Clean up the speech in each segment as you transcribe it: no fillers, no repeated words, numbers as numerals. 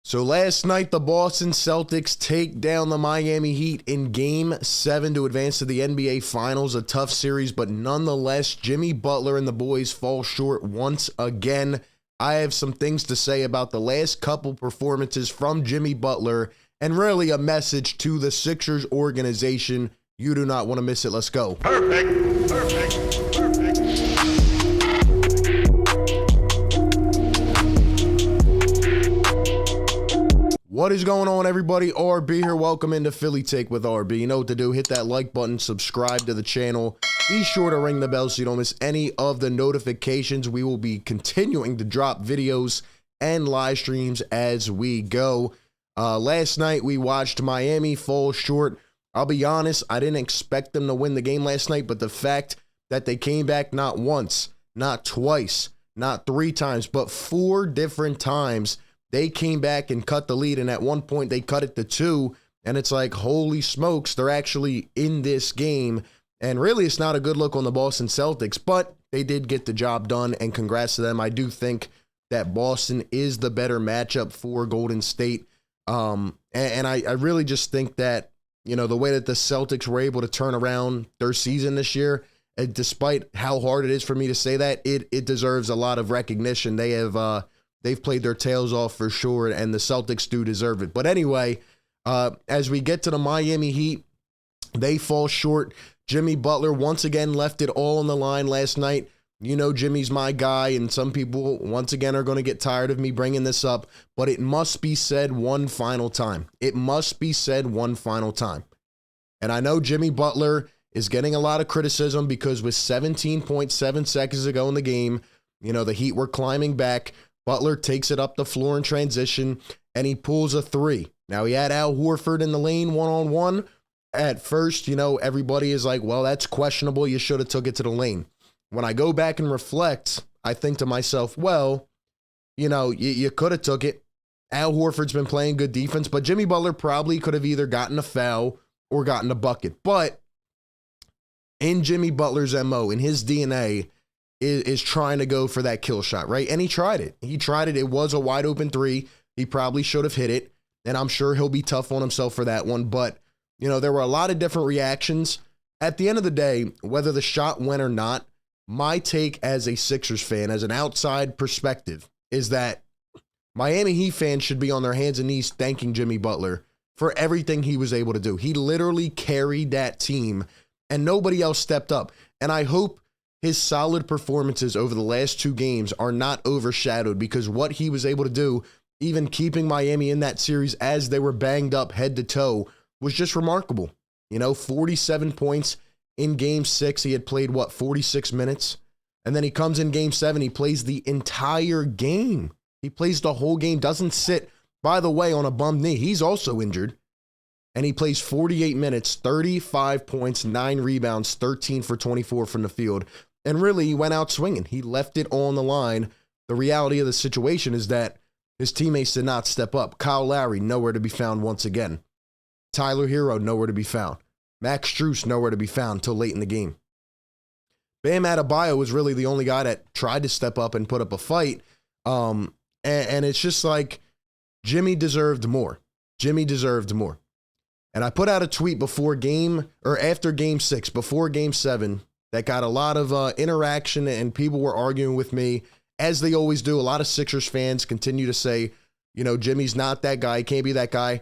So last night, the Boston Celtics take down the Miami Heat in Game 7 to advance to the NBA Finals. A tough series, but nonetheless, Jimmy Butler and the boys fall short once again. I have some things to say about the last couple performances from Jimmy Butler and really a message to the Sixers organization. You do not want to miss it. Let's go. Perfect. What is going on, everybody? RB here. Welcome into Philly Take with RB. You know what to do. Hit that like button, subscribe to the channel. Be sure to ring the bell so you don't miss any of the notifications. We will be continuing to drop videos and live streams as we go. Last night, we watched Miami fall short. I'll be honest, I didn't expect them to win the game last night, but the fact that they came back not once, not twice, not 3 times, but 4 different times, they came back and cut the lead, and at one point they cut it to 2, and it's like, holy smokes, they're actually in this game, and really it's not a good look on the Boston Celtics, but they did get the job done, and congrats to them. I do think that Boston is the better matchup for Golden State, and I really just think that, you know, the way that the Celtics were able to turn around their season this year, despite how hard it is for me to say that, it deserves a lot of recognition. They've played their tails off for sure, and the Celtics do deserve it. But anyway, as we get to the Miami Heat, they fall short. Jimmy Butler once again left it all on the line last night. You know Jimmy's my guy, and some people once again are going to get tired of me bringing this up, but it must be said one final time. It must be said one final time. And I know Jimmy Butler is getting a lot of criticism because with 17.7 seconds to go in the game, you know, the Heat were climbing back. Butler takes it up the floor in transition, and he pulls a 3. Now, he had Al Horford in the lane one-on-one. At first, you know, everybody is like, well, that's questionable. You should have took it to the lane. When I go back and reflect, I think to myself, well, you know, you could have took it. Al Horford's been playing good defense, but Jimmy Butler probably could have either gotten a foul or gotten a bucket. But in Jimmy Butler's MO, in his DNA, is trying to go for that kill shot, right? And he tried it. It was a wide open 3. He probably should have hit it, and I'm sure he'll be tough on himself for that one. But, you know, there were a lot of different reactions. At the end of the day, whether the shot went or not, my take as a Sixers fan, as an outside perspective, is that Miami Heat fans should be on their hands and knees thanking Jimmy Butler for everything he was able to do. He literally carried that team, and nobody else stepped up. And I hope his solid performances over the last 2 games are not overshadowed, because what he was able to do, even keeping Miami in that series as they were banged up head to toe, was just remarkable. You know, 47 points in Game 6. He had played, 46 minutes? And then he comes in Game 7. He plays the entire game. He plays the whole game, doesn't sit, by the way, on a bum knee. He's also injured. And he plays 48 minutes, 35 points, 9 rebounds, 13 for 24 from the field. And really, he went out swinging. He left it on the line. The reality of the situation is that his teammates did not step up. Kyle Lowry, nowhere to be found once again. Tyler Hero, nowhere to be found. Max Strus, nowhere to be found until late in the game. Bam Adebayo was really the only guy that tried to step up and put up a fight. And it's just like, Jimmy deserved more. Jimmy deserved more. And I put out a tweet after Game 6, before Game 7, that got a lot of interaction, and people were arguing with me, as they always do. A lot of Sixers fans continue to say, you know, Jimmy's not that guy, he can't be that guy.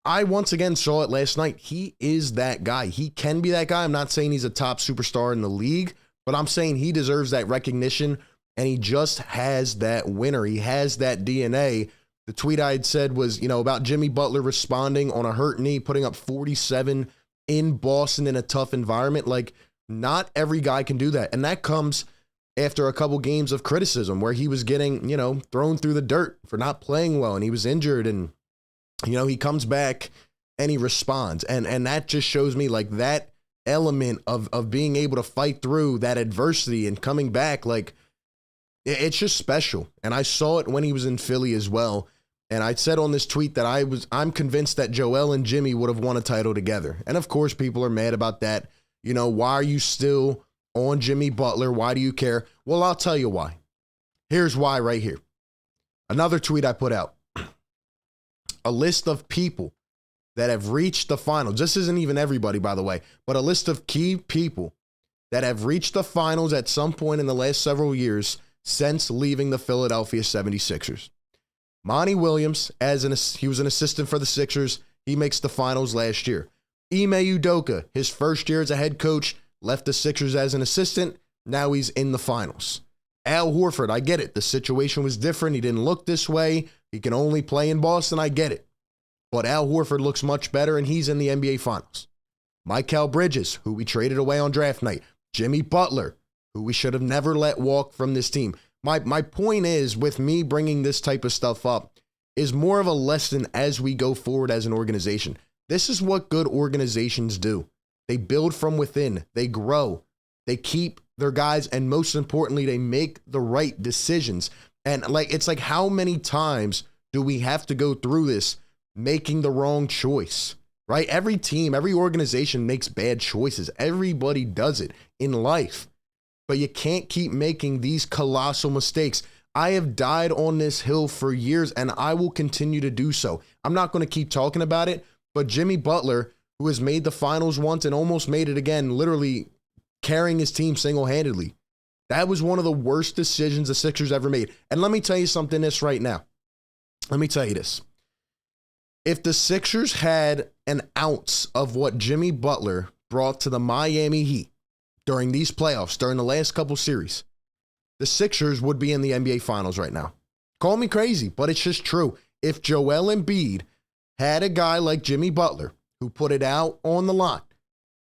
I once again saw it last night. He is that guy. He can be that guy. I'm not saying he's a top superstar in the league, but I'm saying he deserves that recognition, and he just has that winner. He has that DNA. The tweet I had said was, you know, about Jimmy Butler responding on a hurt knee, putting up 47 in Boston in a tough environment. Like, not every guy can do that. And that comes after a couple games of criticism where he was getting, you know, thrown through the dirt for not playing well, and he was injured, and, you know, he comes back and he responds. And that just shows me, like, that element of being able to fight through that adversity and coming back, like, it's just special. And I saw it when he was in Philly as well. And I said on this tweet that I'm convinced that Joel and Jimmy would have won a title together. And of course, people are mad about that. You know, why are you still on Jimmy Butler? Why do you care? Well, I'll tell you why. Here's why right here. Another tweet I put out. a list of people that have reached the finals. This isn't even everybody, by the way, but a list of key people that have reached the finals at some point in the last several years since leaving the Philadelphia 76ers. Monty Williams, he was an assistant for the Sixers. He makes the finals last year. Ime Udoka, his first year as a head coach, left the Sixers as an assistant. Now he's in the finals. Al Horford, I get it. The situation was different. He didn't look this way. He can only play in Boston. I get it. But Al Horford looks much better, and he's in the NBA Finals. Mikal Bridges, who we traded away on draft night. Jimmy Butler, who we should have never let walk from this team. My point is, with me bringing this type of stuff up, is more of a lesson as we go forward as an organization. This is what good organizations do. They build from within. They grow. They keep their guys, and most importantly, they make the right decisions. And it's like, how many times do we have to go through this making the wrong choice, right? Every team, every organization makes bad choices. Everybody does it in life, but you can't keep making these colossal mistakes. I have died on this hill for years, and I will continue to do so. I'm not going to keep talking about it, but Jimmy Butler, who has made the finals once and almost made it again, literally carrying his team single-handedly. That was one of the worst decisions the Sixers ever made. And let me tell you something right now. Let me tell you this. If the Sixers had an ounce of what Jimmy Butler brought to the Miami Heat during these playoffs, during the last couple series, the Sixers would be in the NBA Finals right now. Call me crazy, but it's just true. If Joel Embiid had a guy like Jimmy Butler who put it out on the line,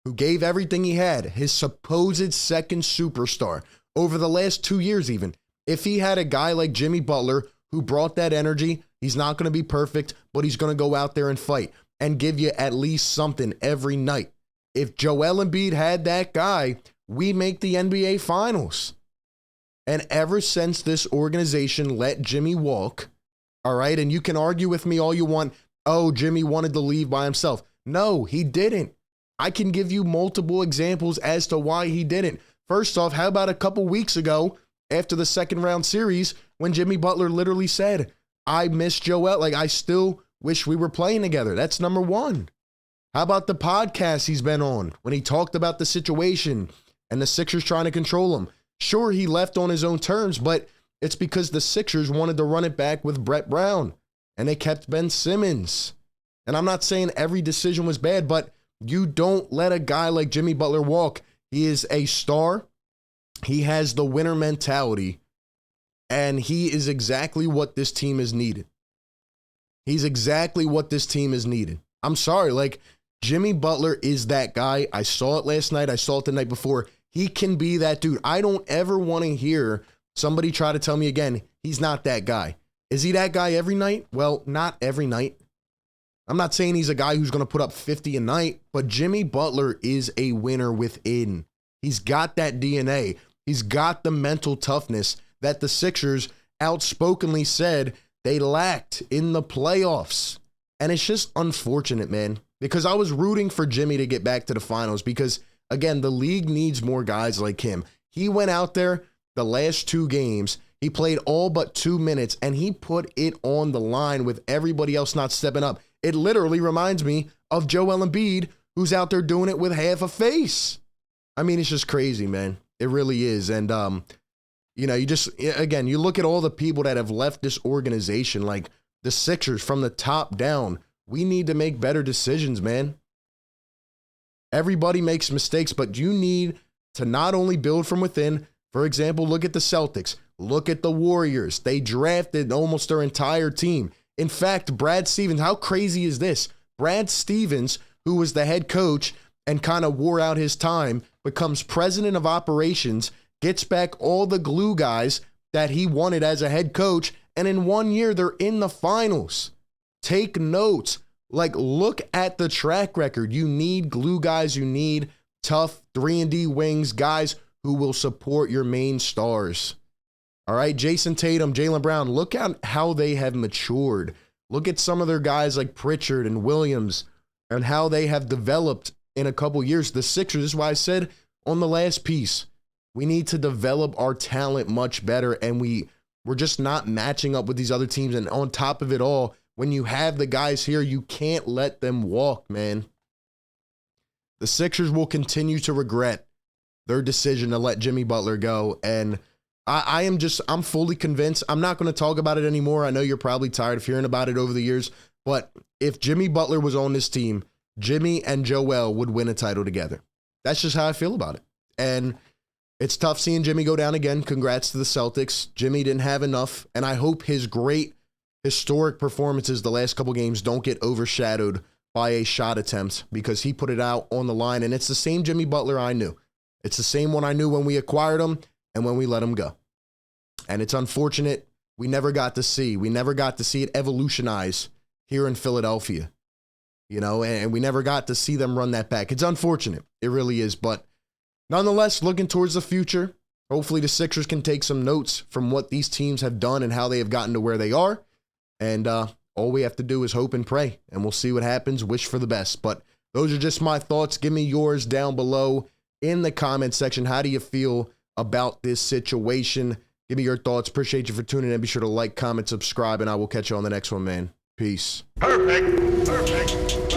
who gave everything he had, his supposed second superstar over the last 2 years even, if he had a guy like Jimmy Butler who brought that energy, he's not going to be perfect, but he's going to go out there and fight and give you at least something every night. If Joel Embiid had that guy, we make the NBA Finals. And ever since this organization let Jimmy walk, all right, and you can argue with me all you want, oh, Jimmy wanted to leave by himself. No, he didn't. I can give you multiple examples as to why he didn't. First off, how about a couple weeks ago after the second round series when Jimmy Butler literally said, I miss Joel. I still wish we were playing together. That's number one. How about the podcast he's been on when he talked about the situation and the Sixers trying to control him? Sure, he left on his own terms, but it's because the Sixers wanted to run it back with Brett Brown and they kept Ben Simmons. And I'm not saying every decision was bad, but you don't let a guy like Jimmy Butler walk. He is a star. He has the winner mentality. And he is exactly what this team is needed. He's exactly what this team is needed. I'm sorry, Jimmy Butler is that guy. I saw it last night. I saw it the night before. He can be that dude. I don't ever want to hear somebody try to tell me again, he's not that guy. Is he that guy every night? Well, not every night. I'm not saying he's a guy who's going to put up 50 a night, but Jimmy Butler is a winner within. He's got that DNA. He's got the mental toughness that the Sixers outspokenly said they lacked in the playoffs. And it's just unfortunate, man, because I was rooting for Jimmy to get back to the finals because, again, the league needs more guys like him. He went out there the last 2 games. He played all but 2 minutes, and he put it on the line with everybody else not stepping up. It literally reminds me of Joel Embiid, who's out there doing it with half a face. I mean, it's just crazy, man. It really is. And, you look at all the people that have left this organization, like the Sixers from the top down. We need to make better decisions, man. Everybody makes mistakes, but you need to not only build from within. For example, look at the Celtics. Look at the Warriors. They drafted almost their entire team. In fact, Brad Stevens, how crazy is this? Brad Stevens, who was the head coach and kind of wore out his time, becomes president of operations, gets back all the glue guys that he wanted as a head coach, and in 1 year, they're in the finals. Take notes. Look at the track record. You need glue guys. You need tough 3-and-D wings, guys who will support your main stars. All right, Jason Tatum, Jaylen Brown, look at how they have matured. Look at some of their guys like Pritchard and Williams and how they have developed in a couple years. The Sixers, this is why I said on the last piece, we need to develop our talent much better, and we're just not matching up with these other teams. And on top of it all, when you have the guys here, you can't let them walk, man. The Sixers will continue to regret their decision to let Jimmy Butler go. And I'm fully convinced. I'm not going to talk about it anymore. I know you're probably tired of hearing about it over the years, but if Jimmy Butler was on this team, Jimmy and Joel would win a title together. That's just how I feel about it. And it's tough seeing Jimmy go down again. Congrats to the Celtics. Jimmy didn't have enough, and I hope his great historic performances the last couple games don't get overshadowed by a shot attempt, because he put it out on the line, and it's the same Jimmy Butler I knew. It's the same one I knew when we acquired him and when we let him go. And it's unfortunate we never got to see it evolutionize here in Philadelphia, you know, and we never got to see them run that back. It's unfortunate. It really is. But nonetheless, looking towards the future, hopefully the Sixers can take some notes from what these teams have done and how they have gotten to where they are. And all we have to do is hope and pray, and we'll see what happens. Wish for the best. But those are just my thoughts. Give me yours down below in the comment section. How do you feel about this situation? Give me your thoughts. Appreciate you for tuning in. Be sure to like, comment, subscribe, and I will catch you on the next one, man. Peace. Perfect.